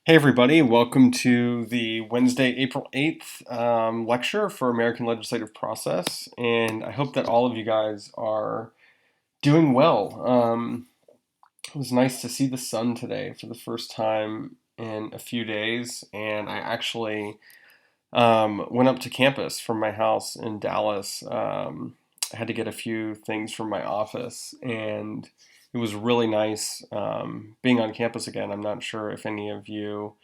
Hey everybody, welcome to the Wednesday, April 8th lecture for American Legislative Process, and I hope that all of you guys are doing well. It was nice to see the sun today for the first time in a few days, and I actually went up to campus from my house in Dallas. I had to get a few things from my office, and it was really nice being on campus again. I'm not sure if any of you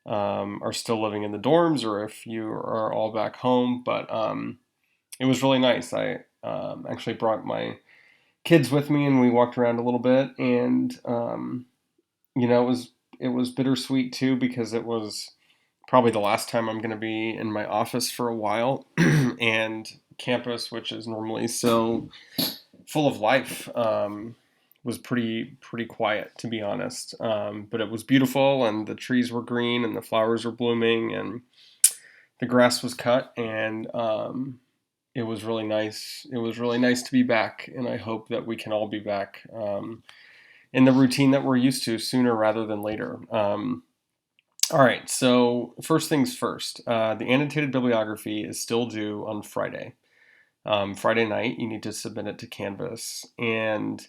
are still living in the dorms or if you are all back home. But it was really nice. I actually brought my kids with me and we walked around a little bit, and it was bittersweet too because it was probably the last time I'm going to be in my office for a while, and campus, which is normally so full of life, was pretty quiet, to be honest. But it was beautiful, and the trees were green, and the flowers were blooming, and the grass was cut, and it was really nice. It was really nice to be back, and I hope that we can all be back in the routine that we're used to sooner rather than later. All right, so first things first. The annotated bibliography is still due on Friday. Friday night, you need to submit it to Canvas, and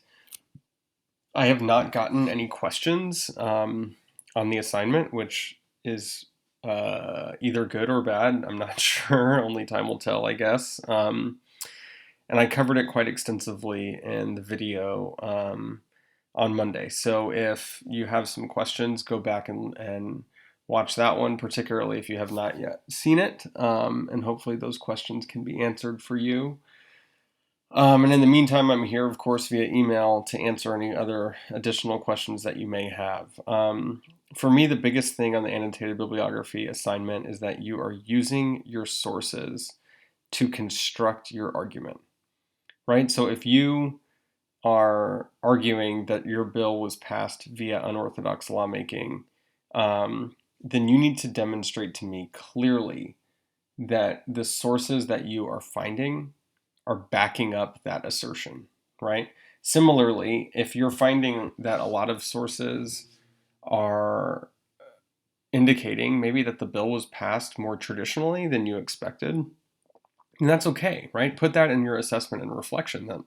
I have not gotten any questions on the assignment, which is either good or bad. I'm not sure. Only time will tell, I guess. And I covered it quite extensively in the video on Monday. So if you have some questions, go back and watch that one, particularly if you have not yet seen it. And hopefully those questions can be answered for you. And in the meantime, I'm here, of course, via email to answer any other additional questions that you may have. For me, the biggest thing on the annotated bibliography assignment is that you are using your sources to construct your argument, right? So if you are arguing that your bill was passed via unorthodox lawmaking, then you need to demonstrate to me clearly that the sources that you are finding are backing up that assertion, right? Similarly, if you're finding that a lot of sources are indicating maybe that the bill was passed more traditionally than you expected, and that's okay, right? Put that in your assessment and reflection that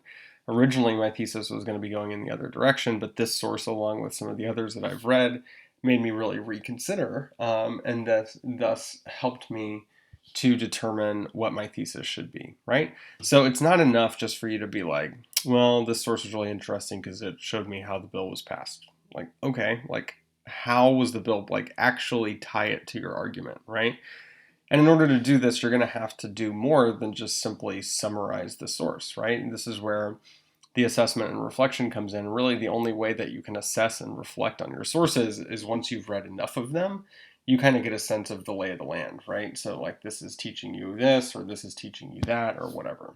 originally my thesis was going to be going in the other direction, but this source, along with some of the others that I've read, made me really reconsider, and that thus helped me to determine what my thesis should be, right? So it's not enough just for you to be like, well, this source was really interesting because it showed me how the bill was passed. Like, okay, like how was the bill, like actually tie it to your argument, right? And in order to do this, you're going to have to do more than just simply summarize the source, right? And this is where the assessment and reflection comes in. Really, the only way that you can assess and reflect on your sources is once you've read enough of them, you kind of get a sense of the lay of the land, right? So, like, this is teaching you this, or this is teaching you that, or whatever.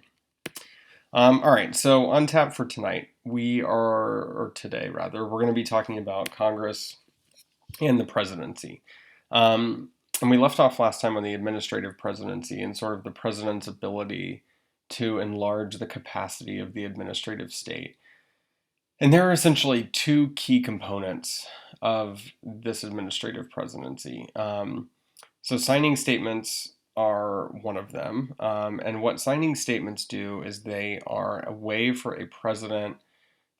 All right, so on tap for tonight, or today rather, we're going to be talking about Congress and the presidency. And we left off last time on the administrative presidency and sort of the president's ability to enlarge the capacity of the administrative state. And there are essentially two key components of this administrative presidency. So, signing statements are one of them. And what signing statements do is they are a way for a president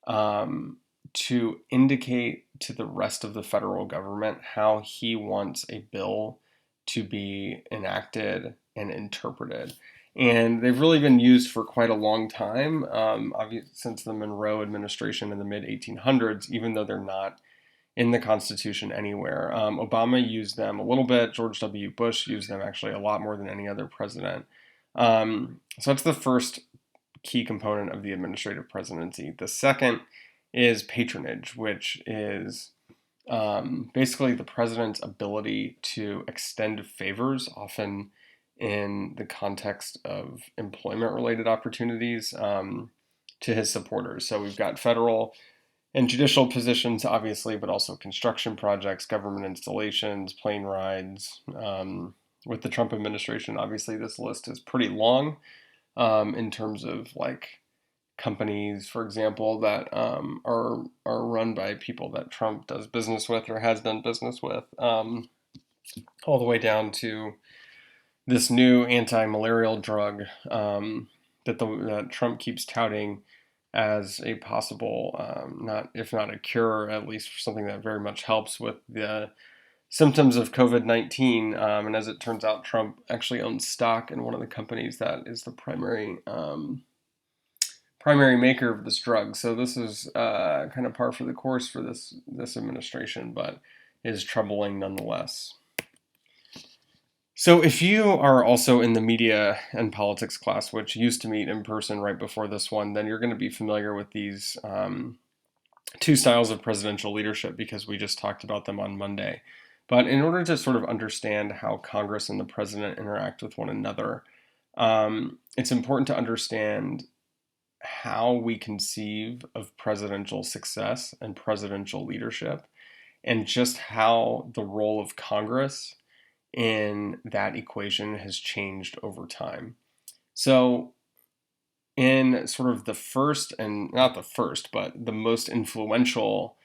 to indicate to the rest of the federal government how he wants a bill to be enacted and interpreted. And they've really been used for quite a long time, since the Monroe administration in the mid 1800s, even though they're not in the Constitution anywhere. Obama used them a little bit. George W. Bush used them actually a lot more than any other president. So that's the first key component of the administrative presidency. The second is patronage, which is basically the president's ability to extend favors, often in the context of employment related opportunities, to his supporters. So we've got federal and judicial positions, obviously, but also construction projects, government installations, plane rides. With the Trump administration, obviously, this list is pretty long in terms of like companies, for example, that are run by people that Trump does business with or has done business with, all the way down to this new anti-malarial drug that Trump keeps touting as a possible, not if not a cure, at least something that very much helps with the symptoms of COVID-19. And as it turns out, Trump actually owns stock in one of the companies that is the primary maker of this drug. So this is kind of par for the course for this administration, but is troubling nonetheless. So if you are also in the media and politics class, which used to meet in person right before this one, then you're going to be familiar with these two styles of presidential leadership because we just talked about them on Monday. But in order to sort of understand how Congress and the president interact with one another, it's important to understand how we conceive of presidential success and presidential leadership, and just how the role of Congress in that equation has changed over time. So, in sort of the first, and not the first, but the most influential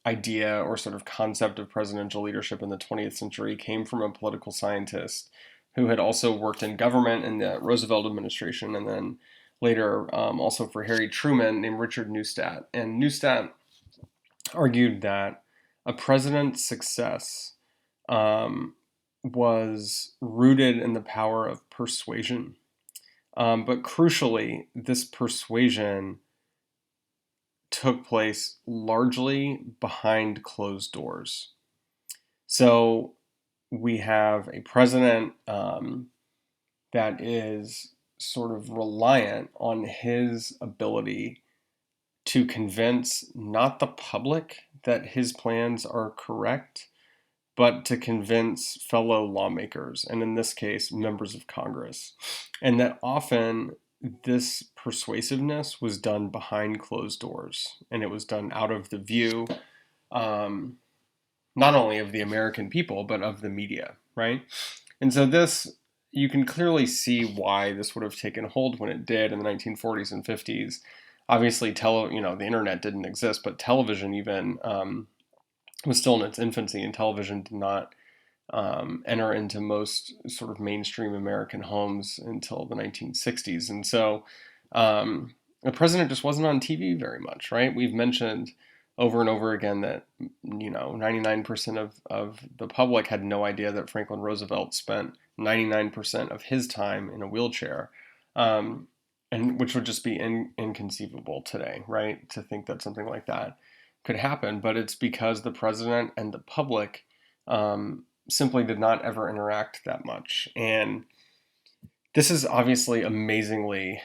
idea or sort of concept of presidential leadership in the 20th century came from a political scientist who had also worked in government in the Roosevelt administration, and then later also for Harry Truman, named Richard Neustadt. And Neustadt argued that a president's success was rooted in the power of persuasion. But crucially, this persuasion took place largely behind closed doors. So we have a president that is sort of reliant on his ability to convince not the public that his plans are correct, but to convince fellow lawmakers, and in this case, members of Congress. And that often this persuasiveness was done behind closed doors, and it was done out of the view not only of the American people, but of the media, right? And so this, you can clearly see why this would have taken hold when it did in the 1940s and 50s. Obviously, the internet didn't exist, but television even was still in its infancy, and television did not enter into most sort of mainstream American homes until the 1960s. And so the president just wasn't on TV very much, right? We've mentioned over and over again that 99% of the public had no idea that Franklin Roosevelt spent 99% of his time in a wheelchair, and which would just be inconceivable today, right? To think that something like that could happen, but it's because the president and the public simply did not ever interact that much. And this is obviously amazingly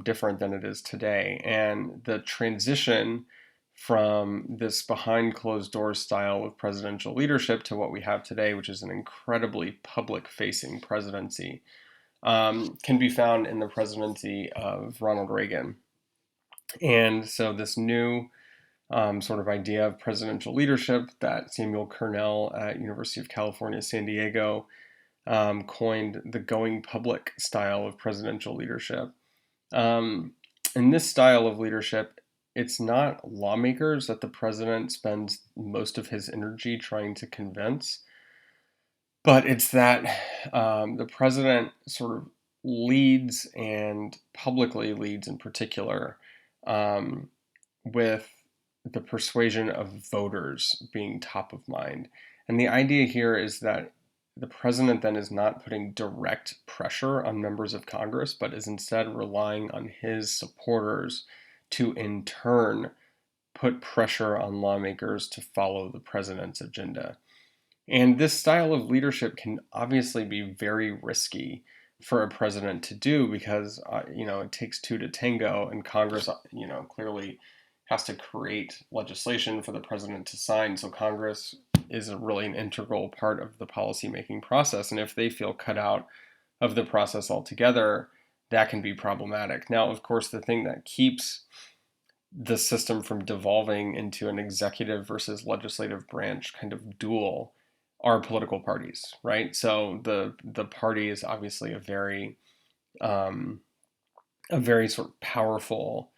different than it is today. And the transition from this behind closed doors style of presidential leadership to what we have today, which is an incredibly public facing presidency, can be found in the presidency of Ronald Reagan. And so this new sort of idea of presidential leadership that Samuel Cornell at University of California, San Diego coined the going public style of presidential leadership. In this style of leadership, it's not lawmakers that the president spends most of his energy trying to convince, but it's that the president sort of leads, and publicly leads in particular, with the persuasion of voters being top of mind. And the idea here is that the president then is not putting direct pressure on members of Congress, but is instead relying on his supporters to in turn put pressure on lawmakers to follow the president's agenda. And this style of leadership can obviously be very risky for a president to do because, it takes two to tango, and Congress, clearly has to create legislation for the president to sign. So Congress is really an integral part of the policymaking process. And if they feel cut out of the process altogether, that can be problematic. Now, of course, the thing that keeps the system from devolving into an executive versus legislative branch kind of duel are political parties, right? So the party is obviously a very a very sort of powerful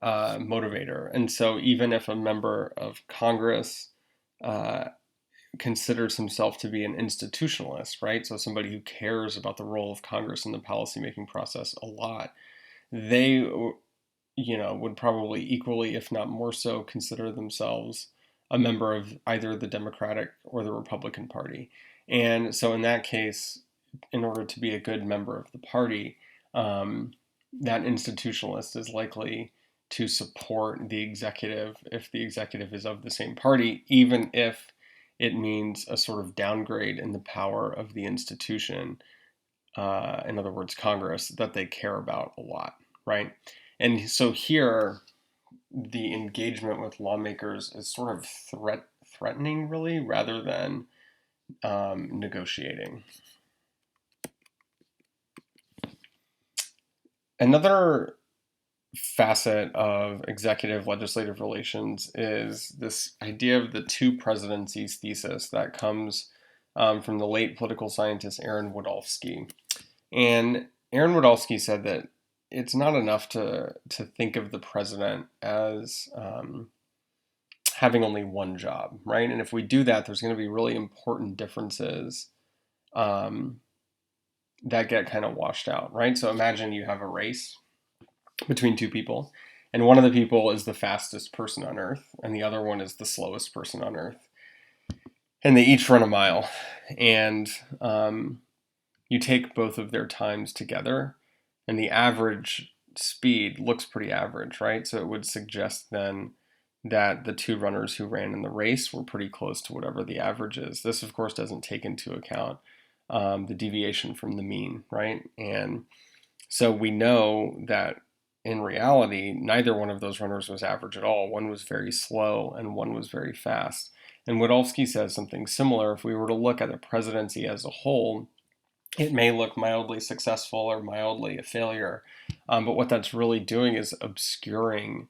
motivator. And so even if a member of Congress uh, considers himself to be an institutionalist, right? So somebody who cares about the role of Congress in the policymaking process a lot, they, would probably equally, if not more so, consider themselves a member of either the Democratic or the Republican Party. And so in that case, in order to be a good member of the party, um, that institutionalist is likely to support the executive if the executive is of the same party, even if it means a sort of downgrade in the power of the institution, in other words, Congress, that they care about a lot, right? And so here, the engagement with lawmakers is sort of threatening, really, rather than negotiating. Another facet of executive legislative relations is this idea of the two presidencies thesis that comes from the late political scientist Aaron Wodolsky. And Aaron Wodolsky said that it's not enough to think of the president as having only one job, right? And if we do that, there's going to be really important differences um, that get kind of washed out, right? So imagine you have a race between two people, and one of the people is the fastest person on earth, and the other one is the slowest person on earth. And they each run a mile, and you take both of their times together, and the average speed looks pretty average, right? So it would suggest then that the two runners who ran in the race were pretty close to whatever the average is. This, of course, doesn't take into account the deviation from the mean, right? And so we know that in reality, neither one of those runners was average at all. One was very slow and one was very fast. And Wodolsky says something similar. If we were to look at the presidency as a whole, it may look mildly successful or mildly a failure. But what that's really doing is obscuring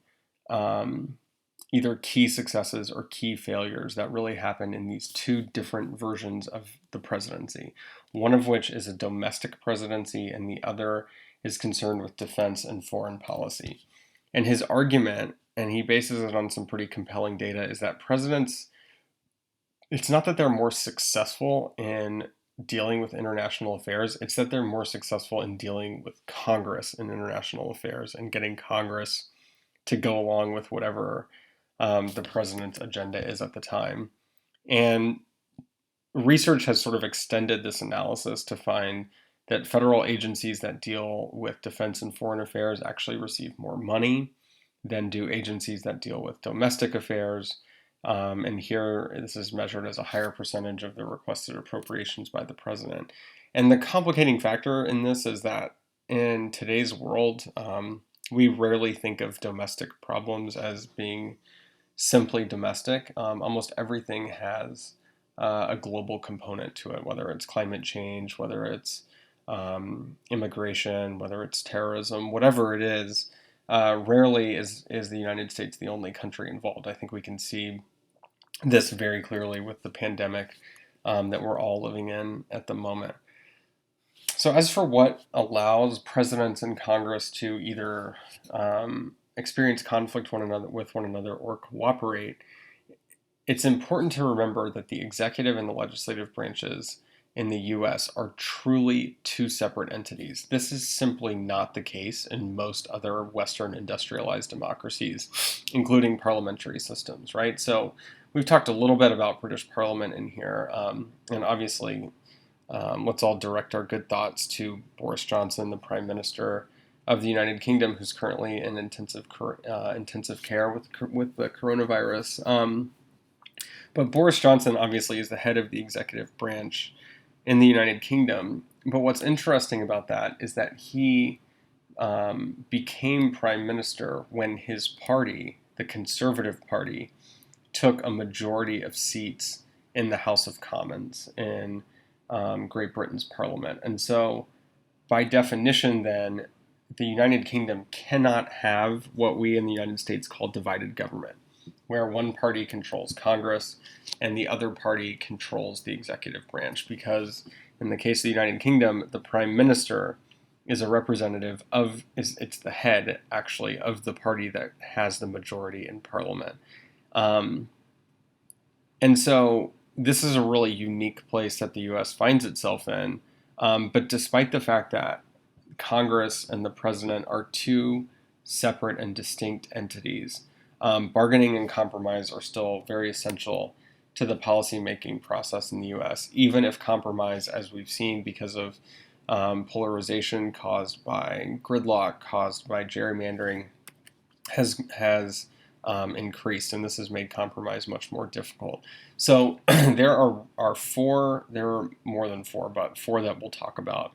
either key successes or key failures that really happen in these two different versions of the presidency. One of which is a domestic presidency, and the other is concerned with defense and foreign policy. And his argument, and he bases it on some pretty compelling data, is that presidents, it's not that they're more successful in dealing with international affairs, it's that they're more successful in dealing with Congress in international affairs and getting Congress to go along with whatever the president's agenda is at the time. And research has sort of extended this analysis to find that federal agencies that deal with defense and foreign affairs actually receive more money than do agencies that deal with domestic affairs. And here, this is measured as a higher percentage of the requested appropriations by the president. And the complicating factor in this is that in today's world, we rarely think of domestic problems as being simply domestic. Almost everything has a global component to it, whether it's climate change, whether it's immigration, whether it's terrorism, whatever it is. Rarely is the United States the only country involved. I think we can see this very clearly with the pandemic that we're all living in at the moment. So as for what allows presidents and Congress to either experience conflict with one another or cooperate, it's important to remember that the executive and the legislative branches in the US are truly two separate entities. This is simply not the case in most other Western industrialized democracies, including parliamentary systems, right? So we've talked a little bit about British Parliament in here, and obviously let's all direct our good thoughts to Boris Johnson, the Prime Minister of the United Kingdom, who's currently in intensive care with the coronavirus. But Boris Johnson obviously is the head of the executive branch in the United Kingdom. But what's interesting about that is that he became prime minister when his party, the Conservative Party, took a majority of seats in the House of Commons in Great Britain's parliament. And so, by definition, then, the United Kingdom cannot have what we in the United States call divided government, where one party controls Congress and the other party controls the executive branch, because in the case of the United Kingdom, the prime minister is a representative of, it's the head actually of the party that has the majority in parliament. Um, and so this is a really unique place that the US finds itself in. But despite the fact that Congress and the president are two separate and distinct entities, bargaining and compromise are still very essential to the policymaking process in the US, even if compromise, as we've seen, because of polarization caused by gridlock, caused by gerrymandering, has increased, and this has made compromise much more difficult. So there are four, there are more than four, but four that we'll talk about,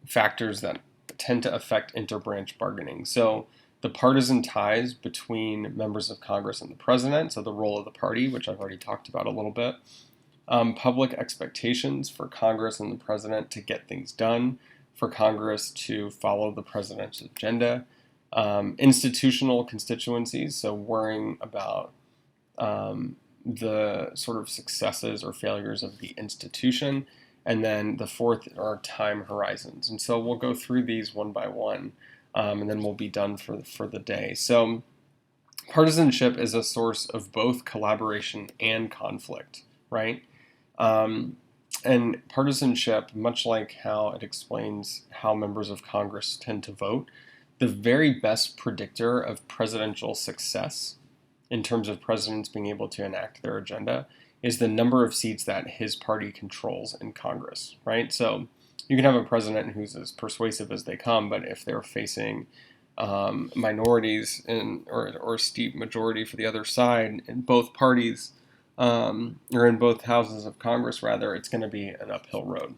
factors that tend to affect interbranch bargaining. So the partisan ties between members of Congress and the president, so the role of the party, which I've already talked about a little bit, public expectations for Congress and the president to get things done, for Congress to follow the president's agenda, institutional constituencies, so worrying about the sort of successes or failures of the institution, and then the fourth are time horizons. And so we'll go through these one by one, and then we'll be done for the day. So partisanship is a source of both collaboration and conflict, right? And partisanship, much like how it explains how members of Congress tend to vote, the very best predictor of presidential success in terms of presidents being able to enact their agenda is the number of seats that his party controls in Congress, right? So you can have a president who's as persuasive as they come, but if they're facing minorities or a steep majority for the other side in both parties, or in both houses of Congress, rather, it's going to be an uphill road.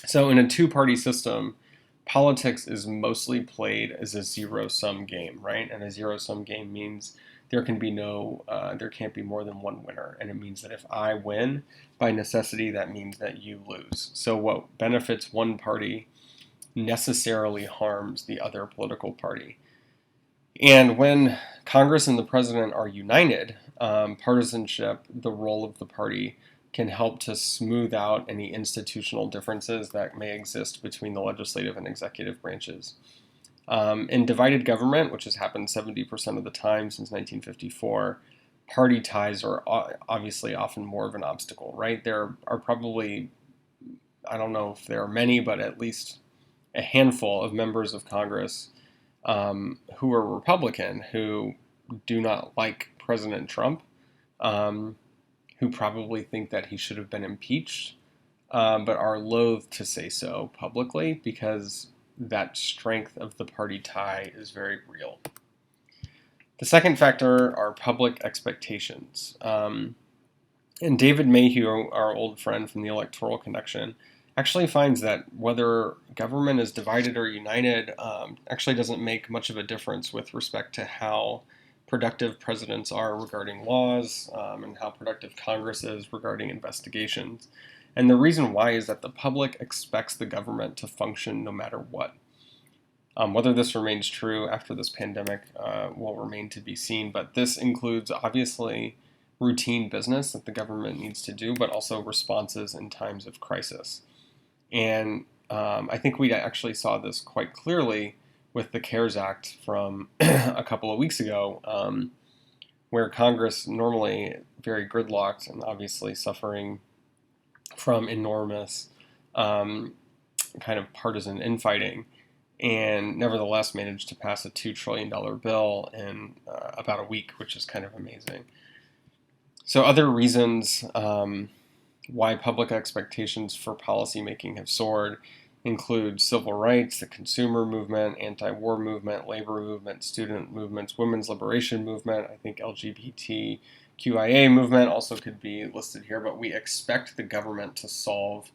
So in a two-party system, politics is mostly played as a zero-sum game, right? And a zero-sum game means there can't be more than one winner. And it means that if I win, by necessity, that means that you lose. So what benefits one party necessarily harms the other political party. And when Congress and the president are united, partisanship, the role of the party, can help to smooth out any institutional differences that may exist between the legislative and executive branches. In divided government, which has happened 70% of the time since 1954, party ties are obviously often more of an obstacle, right? There are probably, I don't know if there are many, but at least a handful of members of Congress who are Republican, who do not like President Trump, who probably think that he should have been impeached, but are loath to say so publicly because that strength of the party tie is very real. The second factor are public expectations. And David Mayhew, our old friend from the Electoral Connection, actually finds that whether government is divided or united actually doesn't make much of a difference with respect to how productive presidents are regarding laws, and how productive Congress is regarding investigations. And the reason why is that the public expects the government to function no matter what. Whether this remains true after this pandemic will remain to be seen, but this includes obviously routine business that the government needs to do, but also responses in times of crisis. And I think we actually saw this quite clearly with the CARES Act from a couple of weeks ago, where Congress, normally very gridlocked and obviously suffering from enormous kind of partisan infighting, and nevertheless managed to pass a $2 trillion bill in about a week, which is kind of amazing. So other reasons why public expectations for policymaking have soared include civil rights, the consumer movement, anti-war movement, labor movement, student movements, women's liberation movement. I think LGBTQIA movement also could be listed here, but we expect the government to solve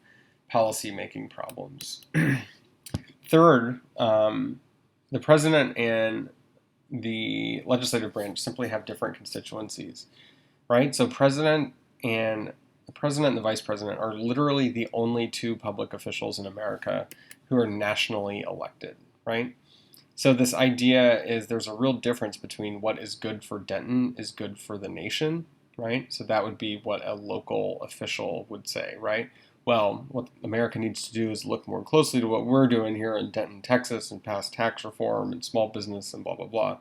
policymaking problems. Third, the president and the legislative branch simply have different constituencies, right? So the president and the vice president are literally the only two public officials in America who are nationally elected, right? So this idea is there's a real difference between what is good for Denton is good for the nation, right? So that would be what a local official would say, right? well, what America needs to do is look more closely to what we're doing here in Denton, Texas, and pass tax reform and small business and blah, blah, blah.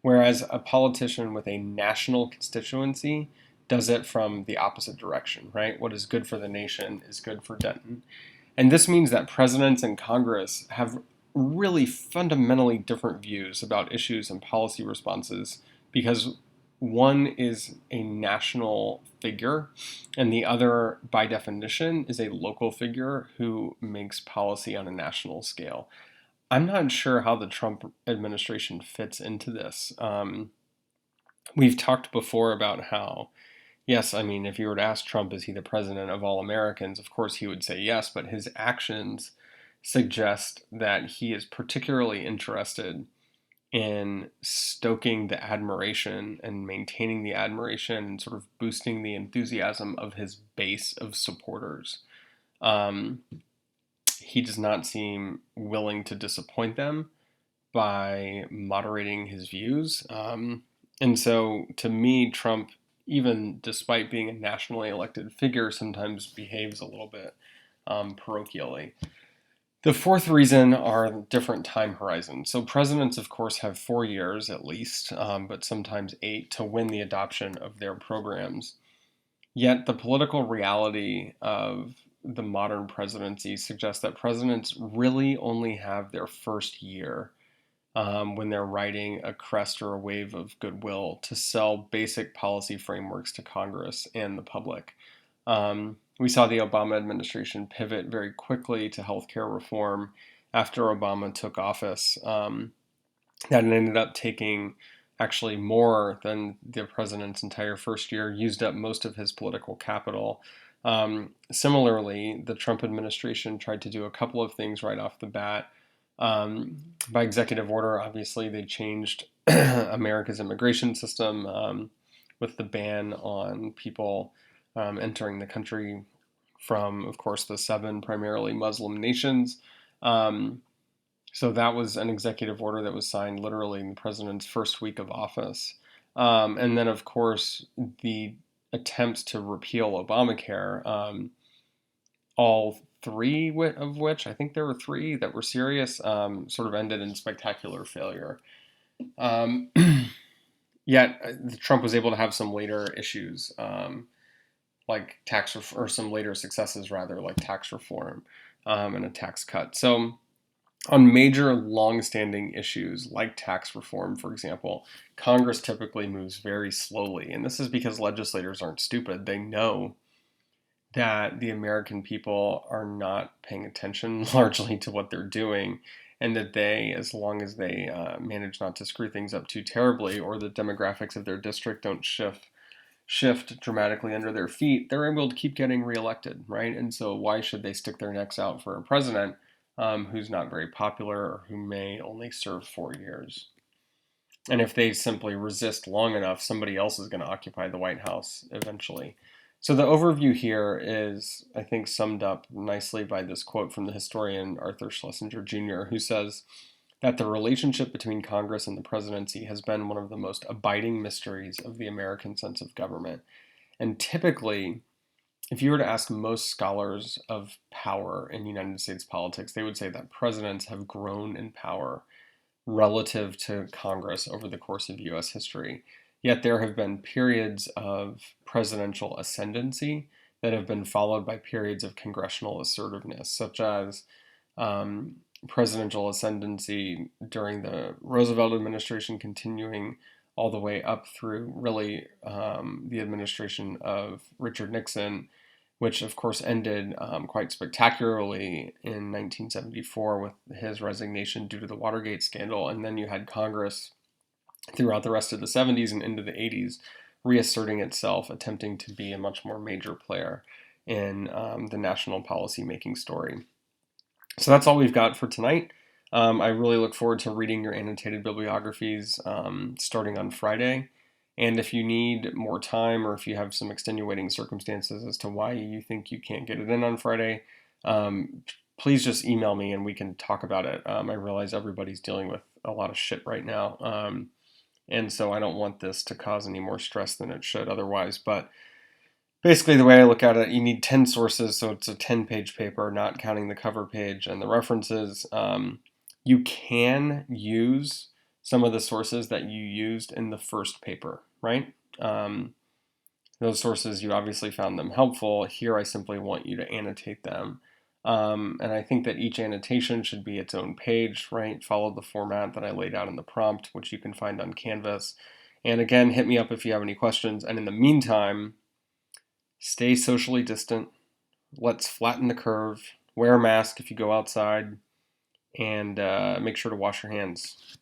Whereas a politician with a national constituency does it from the opposite direction, right? What is good for the nation is good for Denton. And this means that presidents and Congress have really fundamentally different views about issues and policy responses because one is a national figure and the other, by definition, is a local figure who makes policy on a national scale. I'm not sure how the Trump administration fits into this. We've talked before about how, yes, I mean, if you were to ask Trump, is he the president of all Americans? Of course, he would say yes, but his actions suggest that he is particularly interested in stoking the admiration and maintaining the admiration and sort of boosting the enthusiasm of his base of supporters. Um, he does not seem willing to disappoint them by moderating his views. And so, to me, Trump, even despite being a nationally elected figure, sometimes behaves a little bit parochially. The fourth reason are different time horizons. So, presidents, of course, have 4 years at least, but sometimes 8 to win the adoption of their programs. Yet, the political reality of the modern presidency suggests that presidents really only have their first year when they're riding a crest or a wave of goodwill to sell basic policy frameworks to Congress and the public. We saw the Obama administration pivot very quickly to healthcare reform after Obama took office. That ended up taking actually more than the president's entire first year, used up most of his political capital. Similarly, the Trump administration tried to do a couple of things right off the bat. By executive order, obviously, they changed America's immigration system with the ban on people entering the country from, of course, the 7 primarily Muslim nations. So that was an executive order that was signed literally in the president's first week of office. And then, of course, the attempts to repeal Obamacare, all 3 of which, I think there were 3 that were serious, sort of ended in spectacular failure. Um, Yet Trump was able to have some later issues, like or some later successes rather, like tax reform and a tax cut. So on major long-standing issues like tax reform, for example, Congress typically moves very slowly, and this is because legislators aren't stupid. They know that the American people are not paying attention largely to what they're doing, and that they, as long as they manage not to screw things up too terribly, or the demographics of their district don't shift dramatically under their feet, they're able to keep getting reelected, right? And so why should they stick their necks out for a president who's not very popular or who may only serve 4 years? And if they simply resist long enough, somebody else is going to occupy the White House eventually. So the overview here is, I think, summed up nicely by this quote from the historian Arthur Schlesinger Jr., who says that the relationship between Congress and the presidency has been one of the most abiding mysteries of the American sense of government. And typically, if you were to ask most scholars of power in United States politics, they would say that presidents have grown in power relative to Congress over the course of US history. Yet there have been periods of presidential ascendancy that have been followed by periods of congressional assertiveness, such as presidential ascendancy during the Roosevelt administration, continuing all the way up through really the administration of Richard Nixon, which of course ended quite spectacularly in 1974 with his resignation due to the Watergate scandal. And then you had Congress throughout the rest of the 70s and into the 80s reasserting itself, attempting to be a much more major player in the national policy making story. So that's all we've got for tonight. I really look forward to reading your annotated bibliographies starting on Friday. And if you need more time or if you have some extenuating circumstances as to why you think you can't get it in on Friday, please just email me and we can talk about it. I realize everybody's dealing with a lot of shit right now. And so I don't want this to cause any more stress than it should otherwise. But basically the way I look at it, you need 10 sources, so it's a 10-page paper, not counting the cover page and the references. You can use some of the sources that you used in the first paper, right? Those sources, you obviously found them helpful. Here, I simply want you to annotate them. And I think that each annotation should be its own page, right? Follow the format that I laid out in the prompt, which you can find on Canvas. And again, hit me up if you have any questions. And in the meantime, stay socially distant. Let's flatten the curve. Wear a mask if you go outside. And make sure to wash your hands.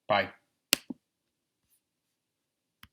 Bye.